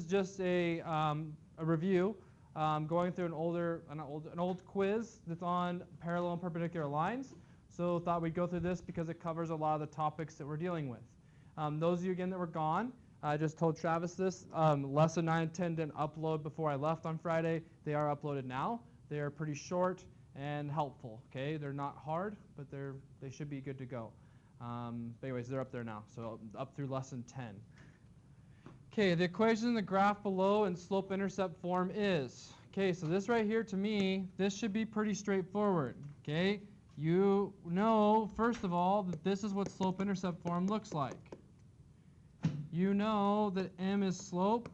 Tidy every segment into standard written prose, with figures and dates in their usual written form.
Just a review, going through an old quiz that's on parallel and perpendicular lines. So thought we'd go through this because it covers a lot of the topics that we're dealing with. Those of you again that were gone, I just told Travis this. Lesson 9 and 10 didn't upload before I left on Friday. They are uploaded now. They are pretty short and helpful. Okay, they're not hard, but they should be good to go. But anyways, they're up there now. So up through lesson 10. Okay, the equation in the graph below in slope-intercept form is, okay, so this right here to me, this should be pretty straightforward, okay? You know, first of all, that this is what slope-intercept form looks like. You know that M is slope.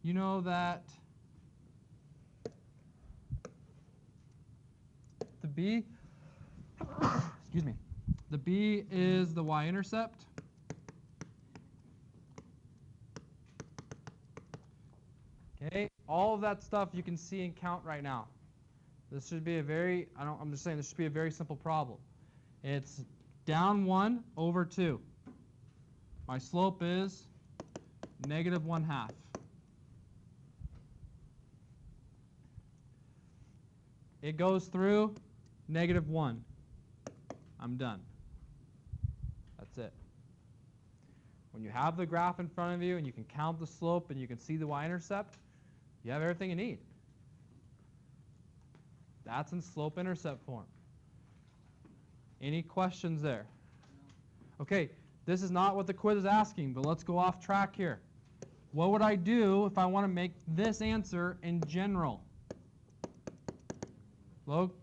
You know that the B, excuse me, the B is the y-intercept. Okay, all of that stuff you can see and count right now. This should be a very, I'm just saying this should be a very simple problem. It's down 1 over 2. My slope is -1/2. It goes through -1. I'm done. That's it. When you have the graph in front of you and you can count the slope and you can see the y-intercept, you have everything you need. That's in slope-intercept form. Any questions there? Okay, this is not what the quiz is asking, but let's go off track here. What would I do if I want to make this answer in general? Look,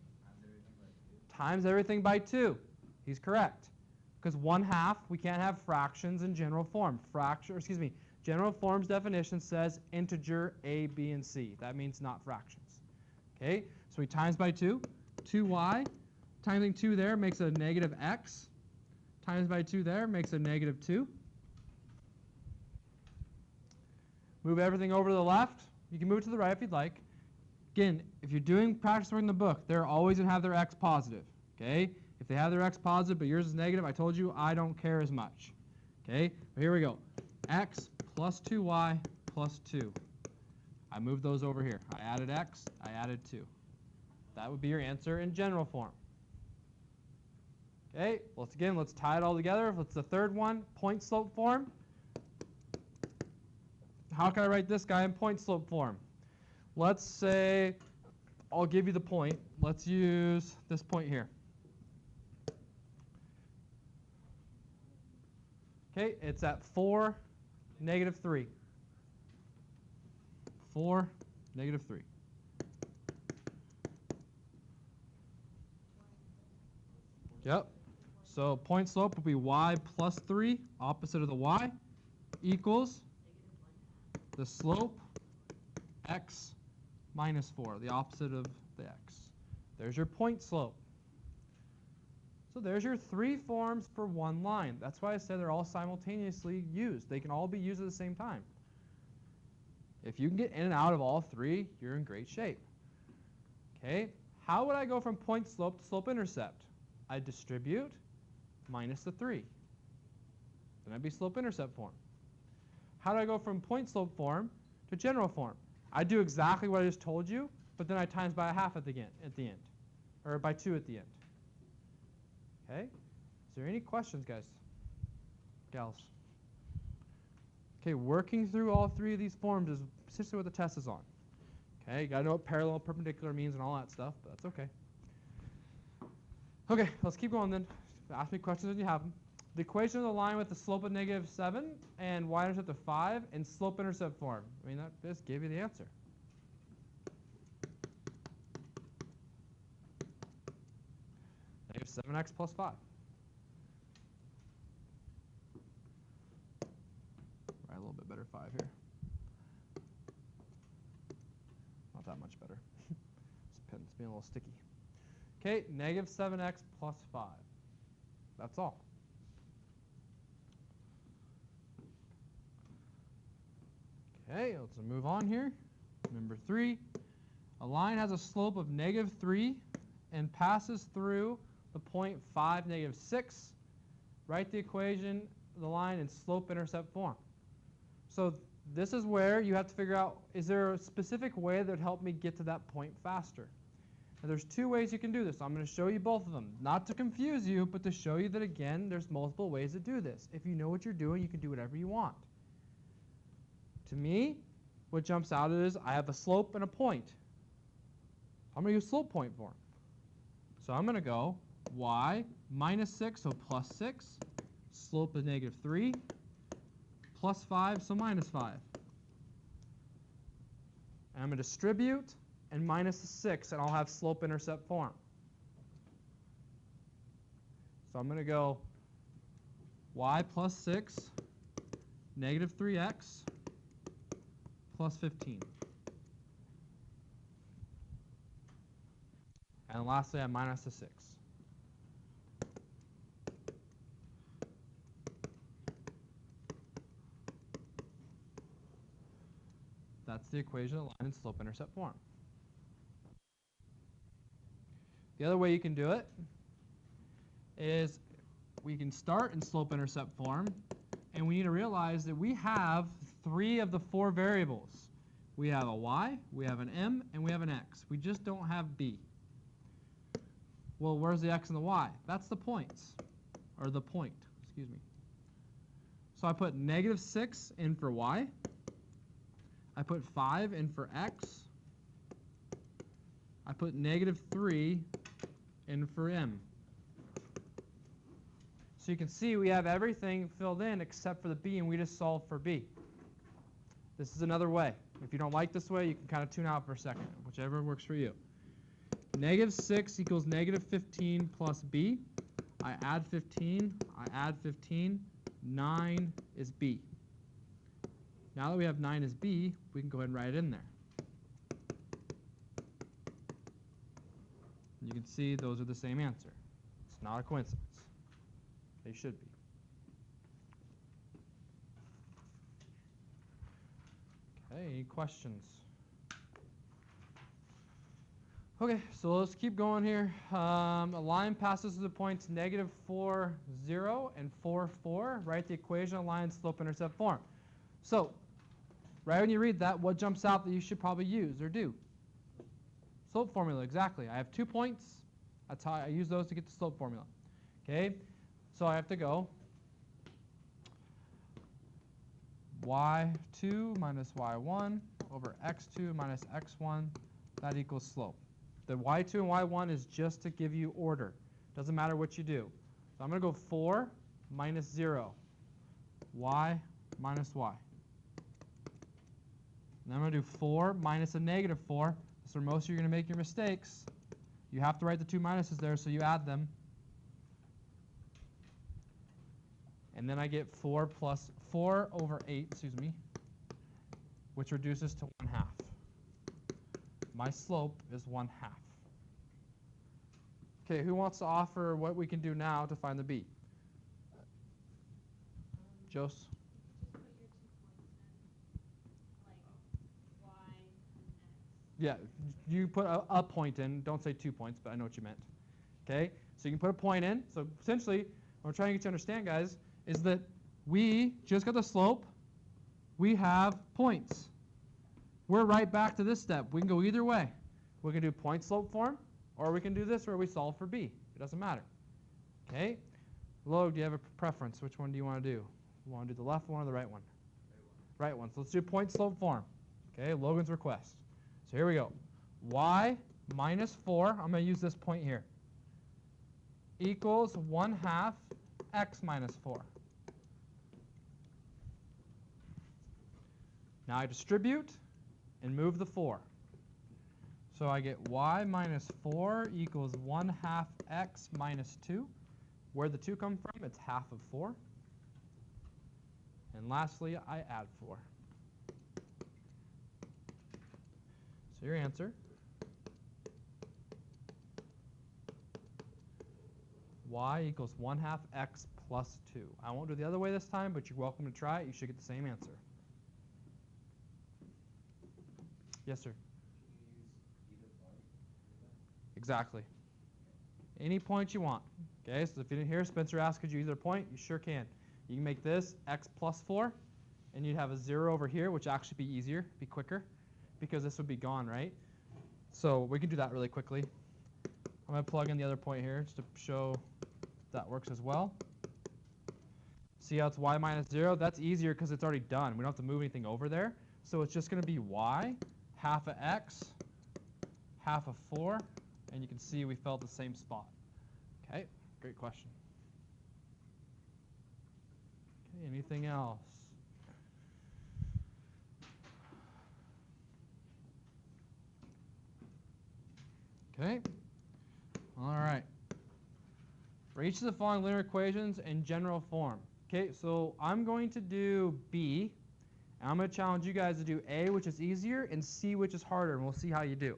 times everything by 2. He's correct. Because 1/2, we can't have fractions in general form. General form's definition says integer A, B, and C. That means not fractions. Okay, so we times by 2. 2y, timing 2 there makes a -x. Times by 2 there makes a -2. Move everything over to the left. You can move it to the right if you'd like. Again, if you're doing practice work in the book, they're always going to have their x positive. Okay, if they have their x positive but yours is negative, I told you I don't care as much. Okay, but here we go. X plus 2y plus 2. I moved those over here. I added x, I added 2. That would be your answer in general form. Okay, let's tie it all together. Let's the third one, point slope form. How can I write this guy in point slope form? Let's say, I'll give you the point. Let's use this point here. Okay, it's at 4, -3. 4, -3. Yep. So point slope will be y plus 3, opposite of the y, equals the slope x minus 4, the opposite of the x. There's your point slope. So there's your 3 forms for one line. That's why I said they're all simultaneously used. They can all be used at the same time. If you can get in and out of all 3, you're in great shape. Okay, how would I go from point slope to slope-intercept? I distribute minus the 3. Then I'd be slope-intercept form. How do I go from point slope form to general form? I do exactly what I just told you, but then I times by 1/2 at the end, or by 2 at the end. Okay, is there any questions, guys? Gals? Okay, working through all 3 of these forms is essentially what the test is on. Okay, you got to know what parallel, perpendicular means and all that stuff, but that's okay. Okay, let's keep going then. Ask me questions when you have them. The equation of the line with the slope of -7 and y-intercept of 5 in slope-intercept form. I mean, that just gave you the answer. -7x plus 5. Right, a little bit better 5 here. Not that much better. This pen's being a little sticky. Okay, -7x plus 5. That's all. Okay, let's move on here. Number 3. A line has a slope of -3 and passes through the point 5, -6. Write the equation of the line in slope-intercept form. So this is where you have to figure out, is there a specific way that would help me get to that point faster? Now, there's two ways you can do this. I'm going to show you both of them. Not to confuse you, but to show you that, again, there's multiple ways to do this. If you know what you're doing, you can do whatever you want. To me, what jumps out is I have a slope and a point. I'm going to use slope point form. So I'm going to go y minus 6, so plus 6. Slope is negative 3. Plus 5, so minus 5. And I'm going to distribute and minus the 6, and I'll have slope-intercept form. So I'm going to go y plus 6, negative 3x, plus 15. And lastly, I minus the 6. That's the equation of line in slope-intercept form. The other way you can do it is we can start in slope-intercept form, and we need to realize that we have 3 of the 4 variables. We have a y, we have an m, and we have an x. We just don't have b. Well, where's the x and the y? That's the points, or the point, excuse me. So I put negative 6 in for y. I put 5 in for x. I put negative 3 in for m. So you can see we have everything filled in except for the b, and we just solved for b. This is another way. If you don't like this way, you can kind of tune out for a second, whichever works for you. Negative 6 equals negative 15 plus b. I add 15. I add 15. 9 is b. Now that we have 9 as b, we can go ahead and write it in there. You can see those are the same answer. It's not a coincidence. They should be. Okay, any questions? Okay, so let's keep going here. A line passes through the points negative 4, 0, and 4, 4. Write the equation of line slope-intercept form. So, right when you read that, what jumps out that you should probably use or do? Slope formula, exactly. I have 2 points. That's how I use those to get the slope formula. Okay, so I have to go y2 minus y1 over x2 minus x1. That equals slope. The y2 and y1 is just to give you order. Doesn't matter what you do. So I'm going to go 4 minus 0, y minus y. And I'm going to do 4 minus a negative 4. That's where most of you are going to make your mistakes. You have to write the 2 minuses there, so you add them. And then I get 4 plus 4 over 8, which reduces to 1/2. My slope is 1/2. Okay, who wants to offer what we can do now to find the b? Jose? Just put your 2 points in, like y and x. Yeah, you put a point in. Don't say 2 points, but I know what you meant. Okay, so you can put a point in. So essentially, what I'm trying to get you to understand, guys, is that we just got the slope. We have points. We're right back to this step. We can go either way. We can do point slope form, or we can do this where we solve for b. It doesn't matter. Okay? Log, do you have a preference? Which one do you want to do? You want to do the left one or the right one? Right one. So let's do point slope form. Okay, Logan's request. So here we go. Y minus 4, I'm going to use this point here, equals 1/2 x minus 4. Now I distribute and move the 4. So I get y minus 4 equals 1/2 x minus 2. Where'd the 2 come from? It's half of 4. And lastly, I add 4. So your answer, y equals 1/2 x plus 2. I won't do it the other way this time, but you're welcome to try it. You should get the same answer. Yes, sir. Can you use either point? Exactly. Any point you want. Okay, so if you didn't hear Spencer ask, could you either point? You sure can. You can make this x plus 4 and you'd have a 0 over here, which actually be easier, be quicker, because this would be gone, right? So we can do that really quickly. I'm going to plug in the other point here just to show that works as well. See how it's y minus 0? That's easier because it's already done. We don't have to move anything over there. So it's just going to be y, half of x, half of 4, and you can see we fell at the same spot. Okay, great question. Okay, anything else? Okay, all right. For each of the following linear equations in general form. Okay, so I'm going to do B, and I'm going to challenge you guys to do A, which is easier, and C, which is harder, and we'll see how you do.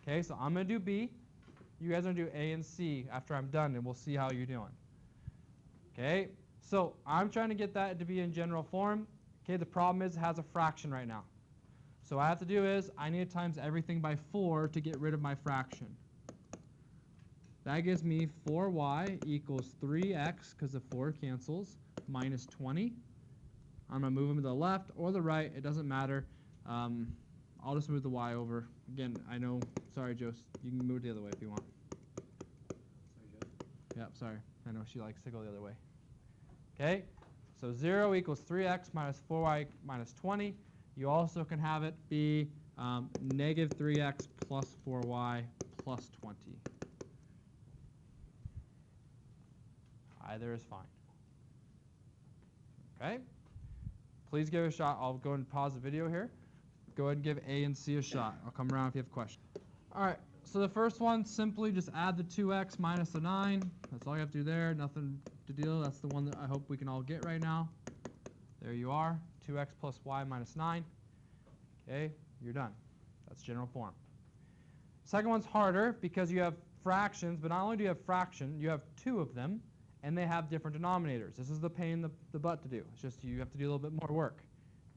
Okay, so I'm going to do B. You guys are going to do A and C after I'm done, and we'll see how you're doing. Okay, so I'm trying to get that to be in general form. Okay, the problem is it has a fraction right now. So what I have to do is I need to times everything by 4 to get rid of my fraction. That gives me 4y equals 3x, because the 4 cancels, minus 20. I'm going to move them to the left or the right. It doesn't matter. I'll just move the y over. Again, I know, sorry, Joe, you can move it the other way if you want. Sorry, Joe. Yep, sorry. I know she likes to go the other way. Okay, so 0 equals 3x minus 4y minus 20. You also can have it be negative 3x plus 4y plus 20. Either is fine. Okay, please give it a shot. I'll go and pause the video here. Go ahead and give A and C a shot. I'll come around if you have questions. All right, so the first one, simply just add the 2x minus the 9. That's all you have to do there. Nothing to deal. That's the one that I hope we can all get right now. There you are, 2x plus y minus 9. Okay, you're done. That's general form. Second one's harder because you have fractions, but not only do you have fraction, you have 2 of them, and they have different denominators. This is the pain in the butt to do. It's just you have to do a little bit more work.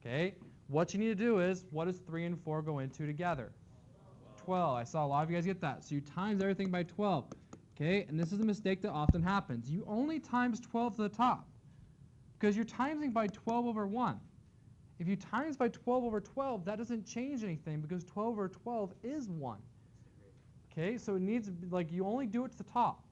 Okay, what you need to do is, what does 3 and 4 go into together? 12. I saw a lot of you guys get that. So you times everything by 12. Okay, and this is a mistake that often happens. You only times 12 to the top because you're timesing by 12 over 1. If you times by 12 over 12, that doesn't change anything because 12 over 12 is 1. Okay, so it needs, like, you only do it to the top.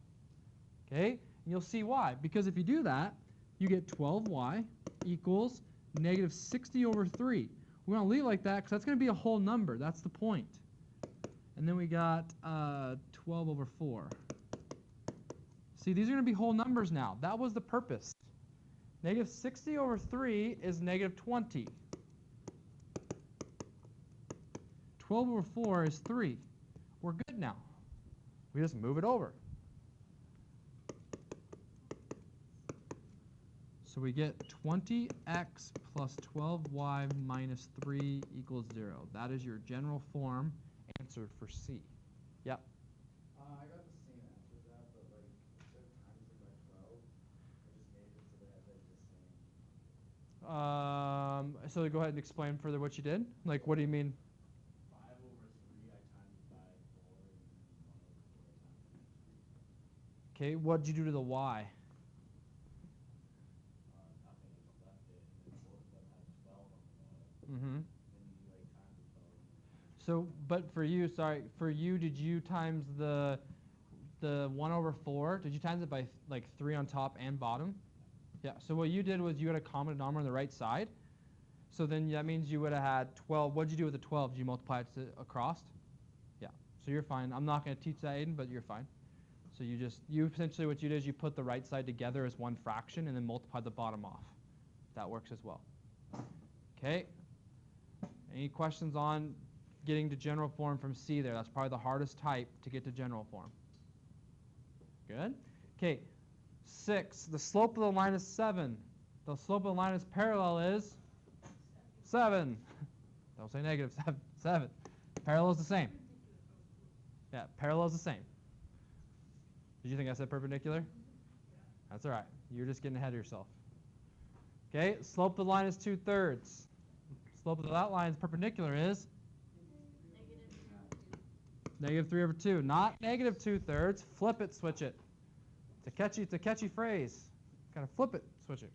Okay, and you'll see why. Because if you do that, you get 12y equals negative 60 over 3. We want to leave it like that because that's going to be a whole number. That's the point. And then we got 12 over 4. See, these are going to be whole numbers now. That was the purpose. Negative 60 over 3 is negative 20. 12 over 4 is 3. We're good now. We just move it over. So we get 20x plus 12y minus 3 equals 0. That is your general form answered for C. Yep. I got the same answer to that, but like instead of times it by 12, I just made it so they had like the same. So go ahead and explain further what you did. Like, what do you mean? 5 over 3 I times by 4, and 1 over 4 I times by 3. Okay, what did you do to the y? Nothing, just left it, and then multiplied times 12 on the bottom. Mm-hmm. Then you like times the 12. So, but for you, sorry, for you, did you times the 1 over 4? Did you times it by like 3 on top and bottom? Yeah. So what you did was you had a common denominator on the right side. So then that means you would have had 12. What did you do with the 12? Did you multiply it across? Yeah. So you're fine. I'm not going to teach that, Aiden, but you're fine. So you essentially what you did is you put the right side together as one fraction and then multiply the bottom off. That works as well. Okay. Any questions on getting to general form from C there? That's probably the hardest type to get to general form. Good. Okay. 6. The slope of the line is 7. The slope of the line is parallel is 7. Don't say negative 7. 7. Parallel is the same. Yeah, parallel is the same. Did you think I said perpendicular? That's all right. You're just getting ahead of yourself. Okay, slope of the line is 2/3. Slope of that line is perpendicular is? Negative 3 over 2. Not negative 2/3. Flip it, switch it. It's a catchy phrase. Kind of flip it, switch it.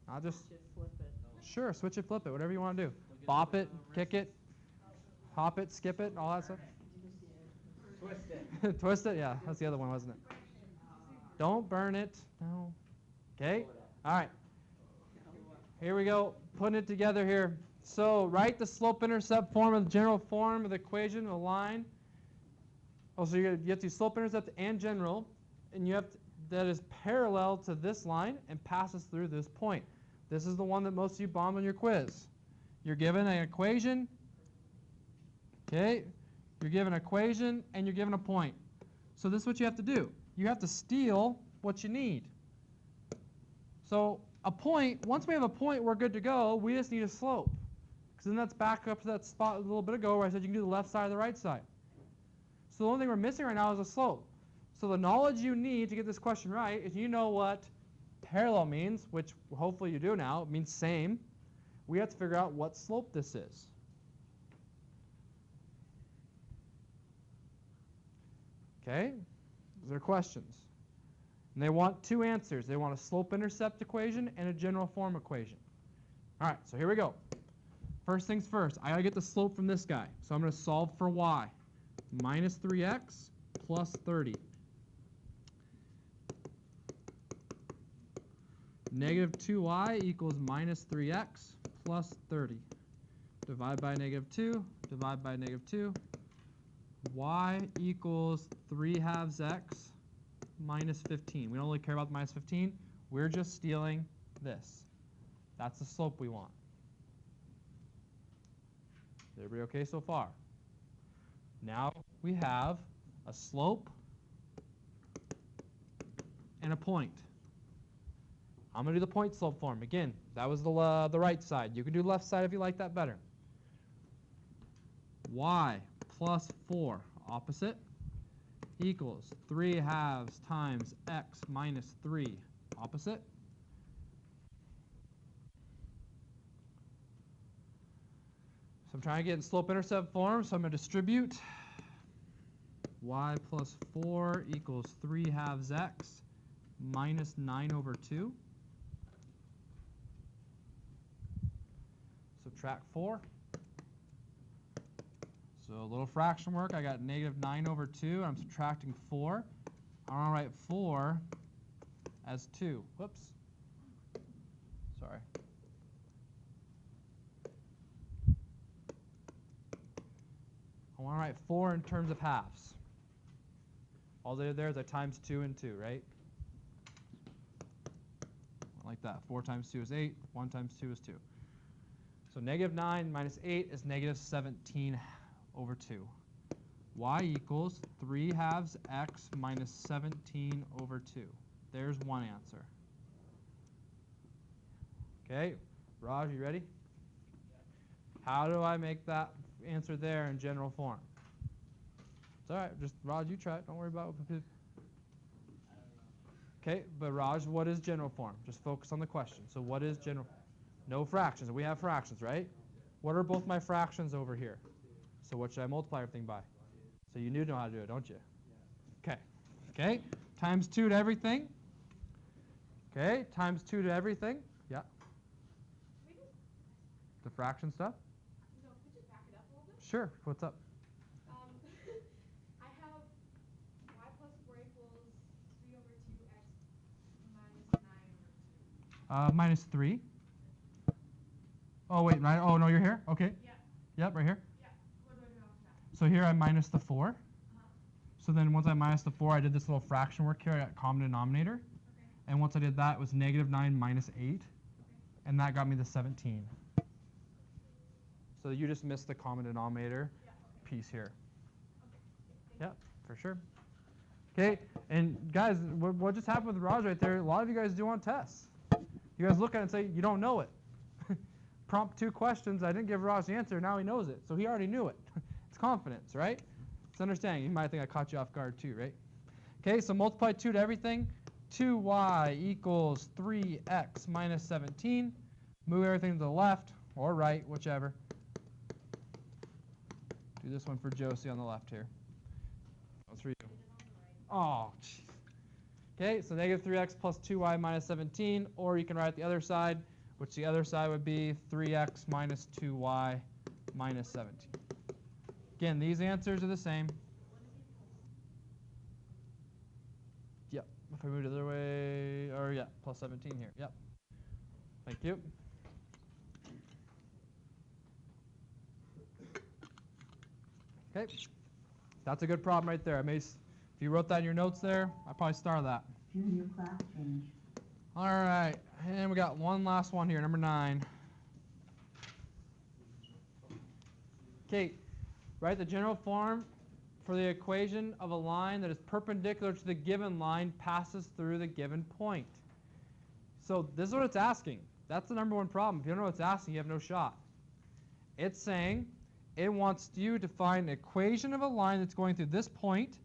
Not just. Flip it. Sure, switch it, flip it, whatever you want to do. Bop it, kick it, hop it, skip it, all that stuff. Twist it. Twist it, yeah, that's the other one, wasn't it? Don't burn it. No. Okay? All right. Here we go. Putting it together here. So write the slope-intercept form of the general form of the equation, a line. Oh, so you have to use slope-intercept and general, and you have to, that is parallel to this line and passes through this point. This is the one that most of you bombed on your quiz. You're given an equation. Okay? You're given an equation, and you're given a point. So this is what you have to do. You have to steal what you need. So a point, once we have a point, we're good to go. We just need a slope. Because then that's back up to that spot a little bit ago where I said you can do the left side or the right side. So the only thing we're missing right now is a slope. So the knowledge you need to get this question right is you know what parallel means, which hopefully you do now. It means same. We have to figure out what slope this is. Okay? Those are questions. And they want two answers. They want a slope-intercept equation and a general form equation. All right, so here we go. First things first, I got to get the slope from this guy. So I'm going to solve for y. Minus 3x plus 30. Negative 2y equals minus 3x plus 30. Divide by negative 2, divide by negative 2. Y equals 3/2 x minus 15. We don't really care about the minus 15. We're just stealing this. That's the slope we want. Is everybody okay so far? Now we have a slope and a point. I'm going to do the point slope form. Again, that was the right side. You can do left side if you like that better. Y plus 4, opposite, equals 3/2 times x minus 3, opposite. So I'm trying to get in slope-intercept form, so I'm going to distribute. Y plus 4 equals 3/2 x minus 9/2. Subtract 4. So a little fraction work. I got negative 9/2. I'm subtracting 4. I want to write 4 as 2. Whoops. Sorry. I want to write 4 in terms of halves. All I did there is I times 2 and 2, right? Like that. 4 times 2 is 8. 1 times 2 is 2. So negative 9 minus 8 is negative 17/2. Y equals 3/2 x minus 17/2. There's one answer. Okay, Raj, you ready? How do I make that answer there in general form? It's all right. Just Raj, you try it. Don't worry about it. Okay, but Raj, what is general form? Just focus on the question. So what is general? No fractions. We have fractions, right? What are both my fractions over here? So what should I multiply everything by? So you do know how to do it, don't you? Okay. Okay. Times 2 to everything. Okay. Times 2 to everything. Yeah. The fraction stuff? No, could you back it up a little bit? Sure. What's up? I have y plus 4 equals 3/2x minus 9/2. Minus 3. Oh, wait, right? Oh, no, you're here? Okay. Yeah. Yep, right here. Yeah. What do I do after that? So here I minus the 4. So then once I minus the 4, I did this little fraction work here. I got common denominator. Okay. And once I did that, it was negative 9 minus 8. And that got me the 17. So you just missed the common denominator piece here. Okay. Yeah, for sure. Okay, and guys, what just happened with Raj right there, a lot of you guys do on tests. You guys look at it and say, you don't know it. Prompt 2 questions, I didn't give Raj the answer, now he knows it. So he already knew it. It's confidence, right? It's understanding. You might think I caught you off guard too, right? Okay, so multiply 2 to everything. 2y equals 3x minus 17. Move everything to the left or right, whichever. Do this one for Josie on the left here. That's for you. Oh, jeez. Okay, so negative 3x plus 2y minus 17, or you can write it the other side, which the other side would be 3x minus 2y minus 17. Again, these answers are the same. Yep, if I move it the other way, or yeah, plus 17 here, yep. Thank you. Okay, that's a good problem right there. If you wrote that in your notes there, I'd probably star that. Junior class change. All right, and we got one last one here, number 9. Okay, write the general form for the equation of a line that is perpendicular to the given line passes through the given point. So this is what it's asking. That's the number one problem. If you don't know what it's asking, you have no shot. It's saying it wants you to find an equation of a line that's going through this point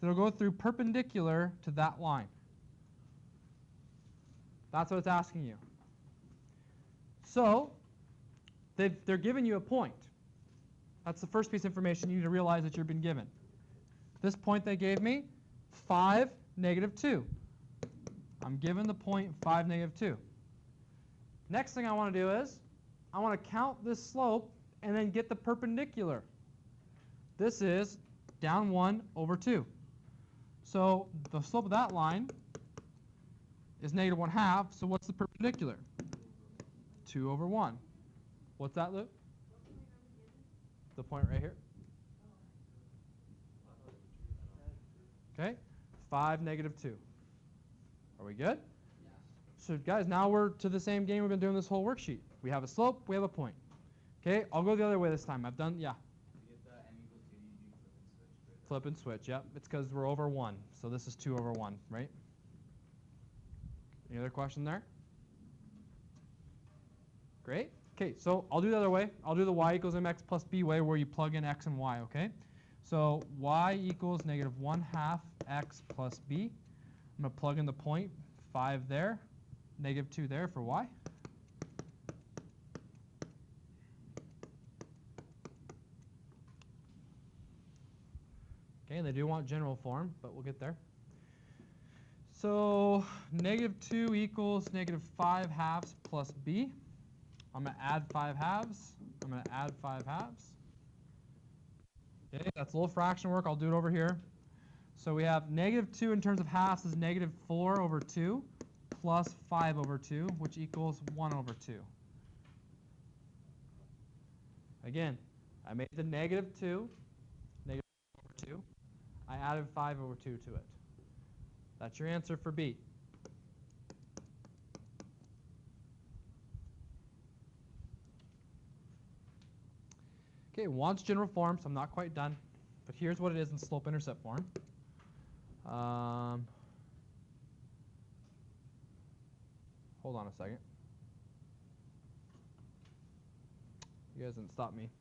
that will go through perpendicular to that line. That's what it's asking you. So they're giving you a point. That's the first piece of information you need to realize that you've been given. This point they gave me, 5, negative 2. I'm given the point 5, negative 2. Next thing I want to do is I want to count this slope and then get the perpendicular. This is down 1 over 2. So the slope of that line is negative 1/2. So what's the perpendicular? 2 over 1. What's that, Luke? The point right here. Okay, 5, negative 2. Are we good? Yes. So guys, now we're to the same game we've been doing this whole worksheet. We have a slope, we have a point. Okay, I'll go the other way this time. I've done, yeah. To get the m equals 2, you do flip and switch. Flip and switch, yep. It's because we're over 1. So this is 2 over 1, right? Any other question there? Great. Okay, so I'll do the other way. I'll do the y equals mx plus b way where you plug in x and y, okay? So y equals negative 1/2 x plus b. I'm going to plug in the point, 5 there, negative 2 there for y. Okay, and they do want general form, but we'll get there. So negative 2 equals negative 5/2 plus b. I'm going to add 5/2. I'm going to add 5/2. Okay, that's a little fraction work. I'll do it over here. So we have negative 2 in terms of halves is negative 4 over 2 plus 5 over 2, which equals 1 over 2. Again, I made the negative 2, negative 4 over 2. I added 5 over 2 to it. That's your answer for B. Okay, wants general form, so I'm not quite done. But here's what it is in slope-intercept form. Hold on a second. You guys didn't stop me.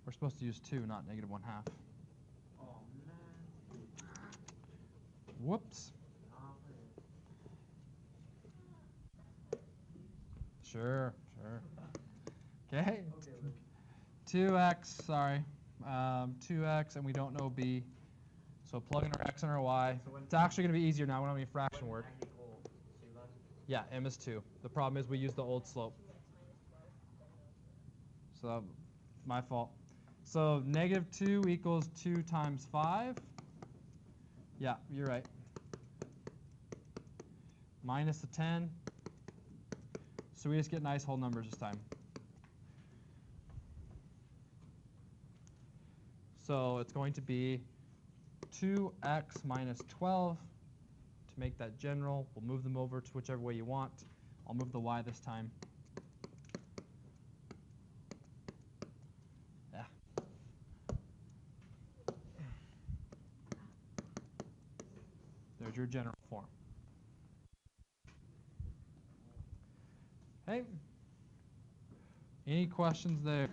We're supposed to use 2, not negative 1/2. Oh, man. Whoops. Sure. Okay. 2x, sorry. 2x, and we don't know b. So plug in our x and our y. It's actually going to be easier now. We don't have any fraction work. Yeah, m is 2. The problem is we use the old slope. So my fault. So negative 2 equals 2 times 5. Yeah, you're right. Minus the 10. So we just get nice whole numbers this time. So it's going to be 2x minus 12. To make that general, we'll move them over to whichever way you want. I'll move the y this time. Yeah. There's your general form. Okay. Any questions there?